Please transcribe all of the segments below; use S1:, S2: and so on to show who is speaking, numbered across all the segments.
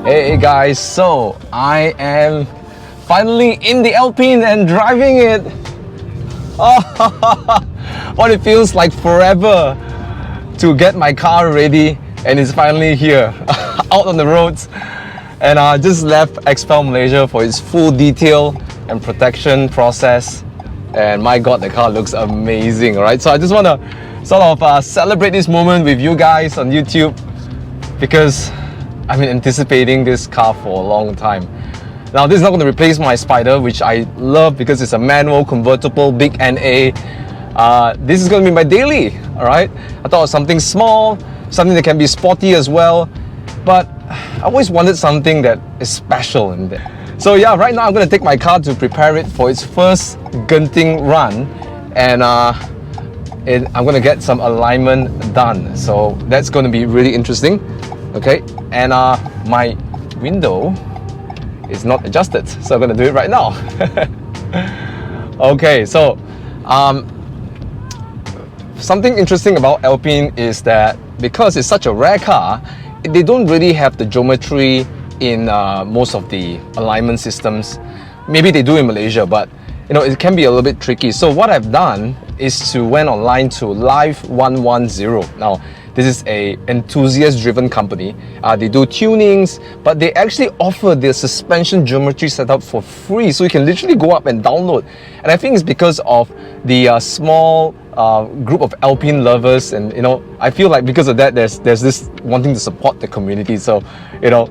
S1: Hey guys, so I am finally in the Alpine and driving it. Oh, what it feels like forever to get my car ready, and it's finally here, out on the roads. And I just left XPEL Malaysia for its full detail and protection process. And my God, the car looks amazing, right? So I just want to sort of celebrate this moment with you guys on YouTube, because I've been anticipating this car for a long time. Now, this is not going to replace my Spider, which I love because it's a manual convertible, big NA. This is going to be my daily, all right? I thought of something small, something that can be sporty as well, but I always wanted something that is special in there. So yeah, right now I'm going to take my car to prepare it for its first genting run, and I'm going to get some alignment done. So that's going to be really interesting. Okay, and my window is not adjusted, so I'm going to do it right now. Okay, so something interesting about Alpine is that because it's such a rare car, they don't really have the geometry in most of the alignment systems. Maybe they do in Malaysia, but you know, it can be a little bit tricky. So what I've done is to went online to Live 110. Now, this is a enthusiast-driven company. They do tunings, but they actually offer their suspension geometry setup for free, so you can literally go up and download. And I think it's because of the small group of Alpine lovers, and you know, I feel like because of that, there's this wanting to support the community. So you know,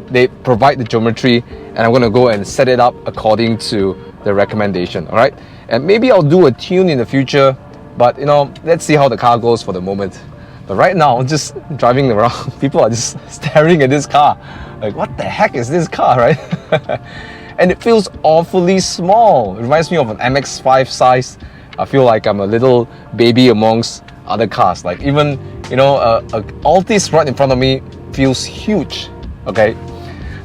S1: they provide the geometry, and I'm going to go and set it up according to the recommendation. All right, and maybe I'll do a tune in the future, but you know, let's see how the car goes for the moment. But right now, just driving around, people are just staring at this car like, what the heck is this car, right? And it feels awfully small. It reminds me of an MX-5 size. I feel like I'm a little baby amongst other cars. Like even, you know, a Altis right in front of me feels huge. Okay,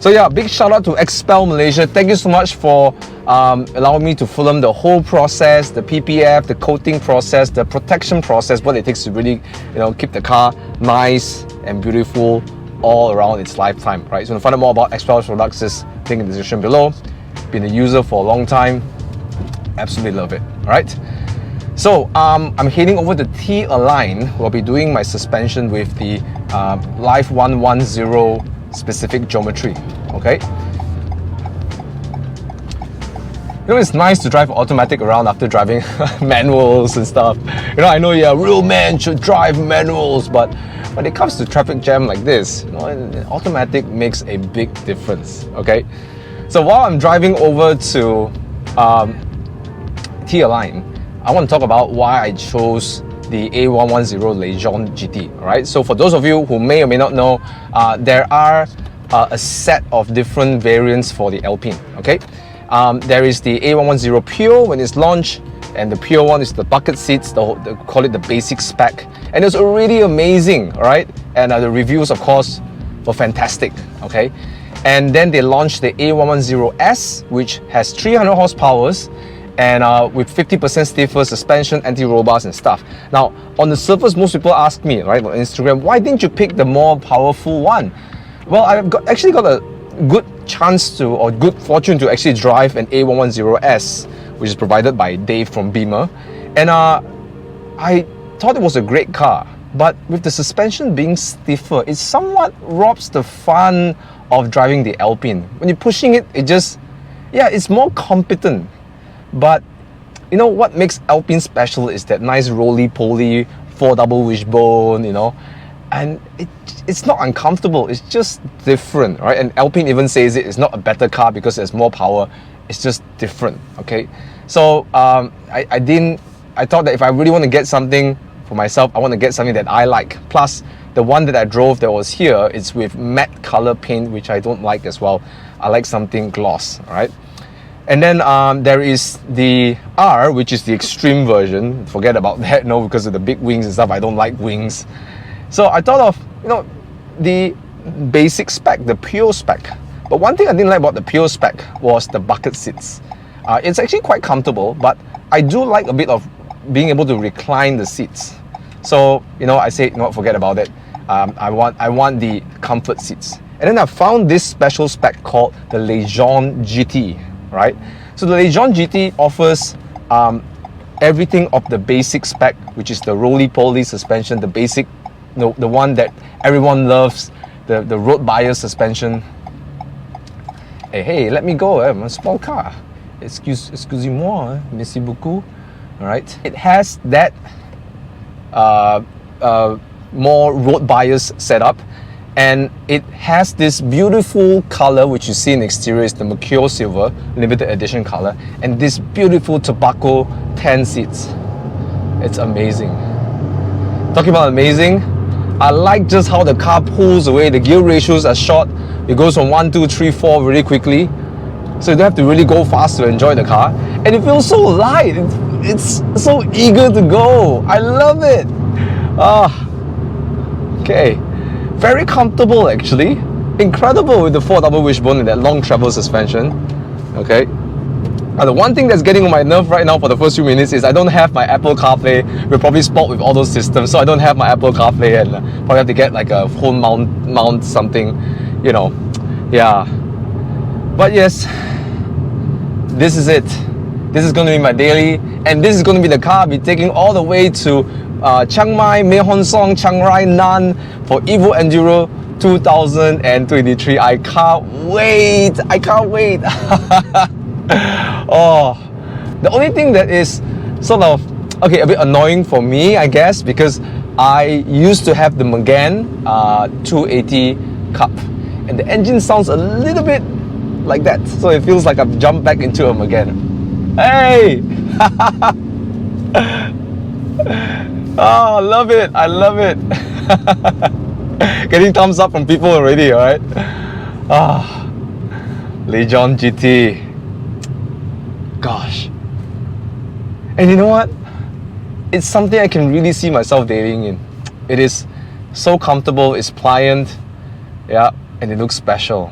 S1: so yeah, big shout out to XPEL Malaysia. Thank you so much for allowing me to film the whole process, the PPF, the coating process, the protection process, what it takes to really, you know, keep the car nice and beautiful all around its lifetime, right? So to find out more about XPEL's products, just link in the description below. Been a user for a long time, absolutely love it. All right. So I'm heading over to T-Align. We'll be doing my suspension with the Live 110 specific geometry. Okay. You know, it's nice to drive automatic around after driving manuals and stuff. You know, I know, yeah, real men should drive manuals, but when it comes to traffic jam like this, you know, automatic makes a big difference. Okay, so while I'm driving over to T-Align, I want to talk about why I chose the A110 Legion GT. All right, so for those of you who may or may not know, there are a set of different variants for the Alpine. Okay. There is the A110 Pure when it's launched, and the Pure one is the bucket seats, they call it the basic spec, and it's already amazing, right? And the reviews, of course, were fantastic, okay? And then they launched the A110S, which has 300 horsepower and with 50% stiffer suspension, anti-roll bars and stuff. Now, on the surface, most people ask me, right, on Instagram, why didn't you pick the more powerful one? Well, I've actually got a good chance to, or good fortune to actually drive an A110S, which is provided by Dave from Beamer, and I thought it was a great car, but with the suspension being stiffer, it somewhat robs the fun of driving the Alpine. When you're pushing it, it just, yeah, it's more competent, but you know what makes Alpine special is that nice roly-poly 4 double wishbone, you know, and it's not uncomfortable, it's just different, right? And Alpine even says it's not a better car because there's more power, it's just different, okay? So I thought that if I really want to get something for myself, I want to get something that I like. Plus, the one that I drove that was here, it's with matte color paint, which I don't like as well. I like something gloss, all right? And then there is the R, which is the extreme version. Forget about that, no, because of the big wings and stuff, I don't like wings. So I thought of, you know, the basic spec, the pure spec. But one thing I didn't like about the pure spec was the bucket seats. It's actually quite comfortable, but I do like a bit of being able to recline the seats. So, you know, I say, no, forget about it. I want the comfort seats. And then I found this special spec called the Legion GT, right? So the Legion GT offers everything of the basic spec, which is the roly-poly suspension, the basic, the one that everyone loves, the road bias suspension. Hey, let me go, I'm a small car. Excusez-moi, merci beaucoup. All right, it has that more road bias setup, and it has this beautiful color which you see in the exterior is the Mercure Silver limited edition color, and this beautiful tobacco tan seats. It's amazing. Talking about amazing, I like just how the car pulls away. The gear ratios are short. It goes from 1, 2, 3, 4 really quickly, so you don't have to really go fast to enjoy the car, and it feels so light. It's so eager to go. I love it. Okay, very comfortable actually. Incredible with the 4 double wishbone and that long travel suspension. Okay. Now the one thing that's getting on my nerve right now for the first few minutes is I don't have my Apple CarPlay. We're probably spoiled with all those systems, so I don't have my Apple CarPlay, and probably have to get like a phone mount something, you know. Yeah. But yes, this is it. This is going to be my daily, and this is going to be the car I'll be taking all the way to Chiang Mai, Mae Hon Song, Chiang Rai, Nan for Evo Enduro 2023. I can't wait. I can't wait. Oh, the only thing that is sort of, okay, a bit annoying for me, I guess, because I used to have the Megane 280 Cup, and the engine sounds a little bit like that, so it feels like I've jumped back into a Megane. Hey! Oh, I love it. I love it. Getting thumbs up from people already, alright? Ah, Legion GT. Gosh. And you know what? It's something I can really see myself dating in. It is so comfortable, it's pliant, yeah, and it looks special.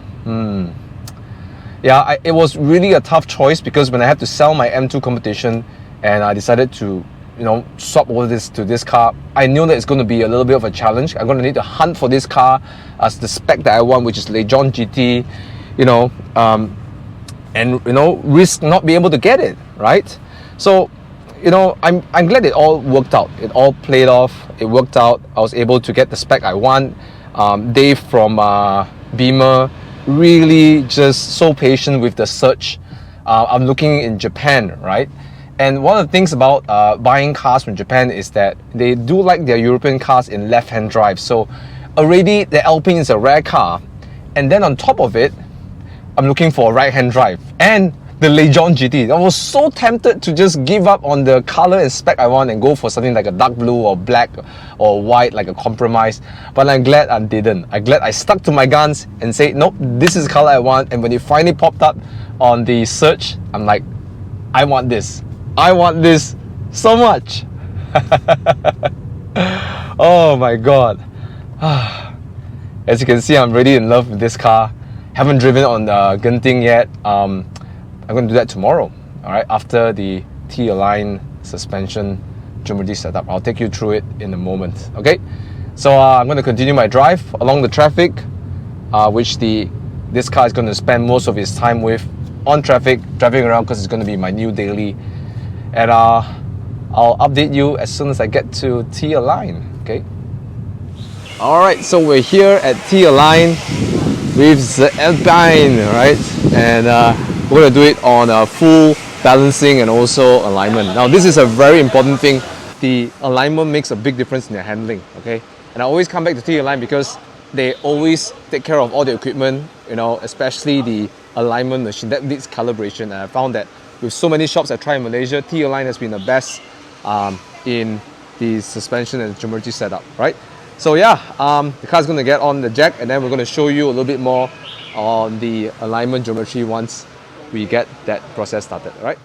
S1: Yeah, it was really a tough choice, because when I had to sell my M2 competition and I decided to, you know, swap over to this car, I knew that it's going to be a little bit of a challenge. I'm going to need to hunt for this car as the spec that I want, which is Legion GT, you know, and you know, risk not be able to get it, right? So, you know, I'm glad it all worked out. It all played off. It worked out. I was able to get the spec I want. Dave from Beamer really just so patient with the search. I'm looking in Japan, right? And one of the things about buying cars from Japan is that they do like their European cars in left-hand drive. So already the Alpine is a rare car, and then on top of it, I'm looking for a right-hand drive and the Legion GT. I was so tempted to just give up on the color and spec I want and go for something like a dark blue or black or white, like a compromise. But I'm glad I didn't. I'm glad I stuck to my guns and said, nope, this is the color I want. And when it finally popped up on the search, I'm like, I want this. I want this so much. Oh my God. As you can see, I'm really in love with this car. Haven't driven on genting yet. I'm going to do that tomorrow, all right, after the T-Align suspension geometry setup. I'll take you through it in a moment, okay? So I'm going to continue my drive along the traffic, which this car is going to spend most of its time with on traffic, driving around, because it's going to be my new daily. And I'll update you as soon as I get to T-Align, okay? All right, so we're here at T-Align with the Alpine, right? And we're going to do it on full balancing and also alignment. Now, this is a very important thing. The alignment makes a big difference in your handling, okay? And I always come back to T-Align because they always take care of all the equipment, you know, especially the alignment machine that needs calibration. And I found that with so many shops I tried in Malaysia, T-Align has been the best in the suspension and geometry setup, right? So yeah, the car's going to get on the jack, and then we're going to show you a little bit more on the alignment geometry once we get that process started, right?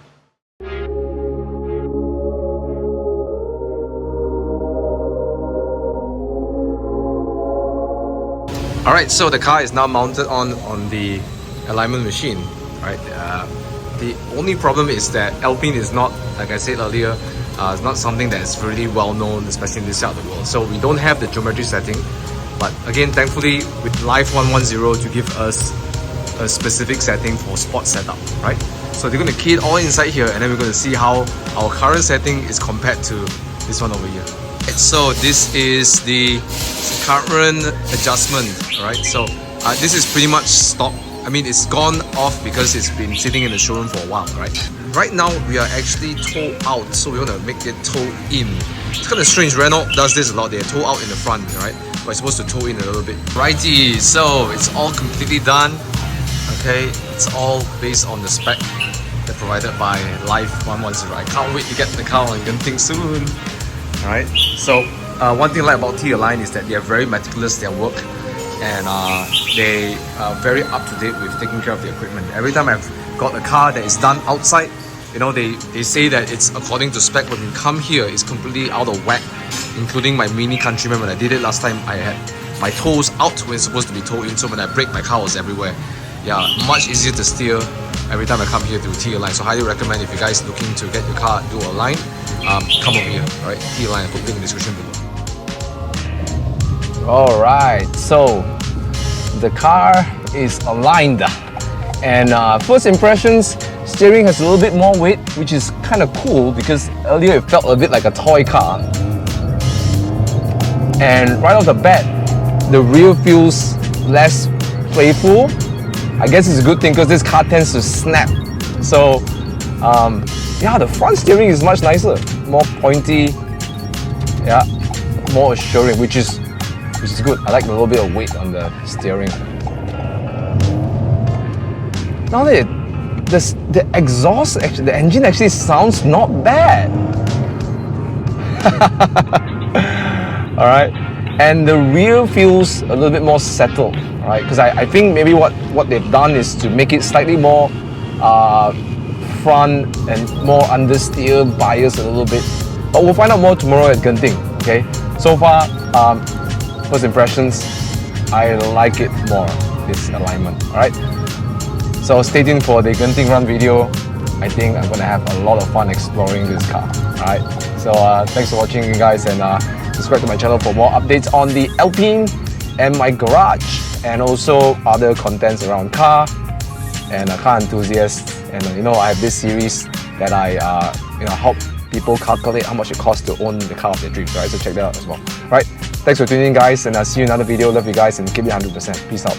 S1: Alright, so the car is now mounted on the alignment machine, right? The only problem is that Alpine is not, like I said earlier, it's not something that is really well known, especially in this side of the world. So we don't have the geometry setting. But again, thankfully with Live 110 to give us a specific setting for sport setup, right? So they're going to key it all inside here, and then we're going to see how our current setting is compared to this one over here. So this is the current adjustment, right? So this is pretty much stopped. I mean, it's gone off because it's been sitting in the showroom for a while, right? Right now, we are actually toe out, so we want to make it toe in. It's kind of strange, Renault does this a lot. They toe out in the front, right? But it's supposed to toe in a little bit. Righty, so it's all completely done. Okay, it's all based on the spec that provided by Live 110. I can't wait to get the car on Genting soon. Alright, so one thing I like about T-Align is that they are very meticulous in their work, and they are very up to date with taking care of the equipment. Every time I've got a car that is done outside, you know, they say that it's according to spec. When you come here, it's completely out of whack, including my Mini Countryman. When I did it last time, I had my toes out when it's supposed to be toe in, so when I brake, my car was everywhere. Yeah, much easier to steer every time I come here to T-Align. So highly recommend if you guys looking to get your car do a line, come over here, alright? T-Align, I'll put link in the description below. Alright, so the car is aligned, and first impressions, steering has a little bit more weight, which is kind of cool because earlier it felt a bit like a toy car. And right off the bat, the rear feels less playful. I guess it's a good thing because this car tends to snap. So yeah, the front steering is much nicer, more pointy, yeah, more assuring, which is good. I like a little bit of weight on the steering. Now the exhaust, actually, the engine actually sounds not bad. All right, and the rear feels a little bit more settled, right? Because I think maybe what they've done is to make it slightly more front and more understeer bias a little bit. But we'll find out more tomorrow at Genting. Okay. So far, first impressions, I like it more, this alignment. All right. So stay tuned for the Genting run video. I think I'm gonna have a lot of fun exploring this car. All right. So thanks for watching, you guys, and subscribe to my channel for more updates on the Alpine and my garage, and also other contents around car and car enthusiasts. And you know, I have this series that I help people calculate how much it costs to own the car of their dreams. Right, so check that out as well. Right, thanks for tuning in, guys, and I'll see you in another video. Love you guys, and keep it 100%. Peace out.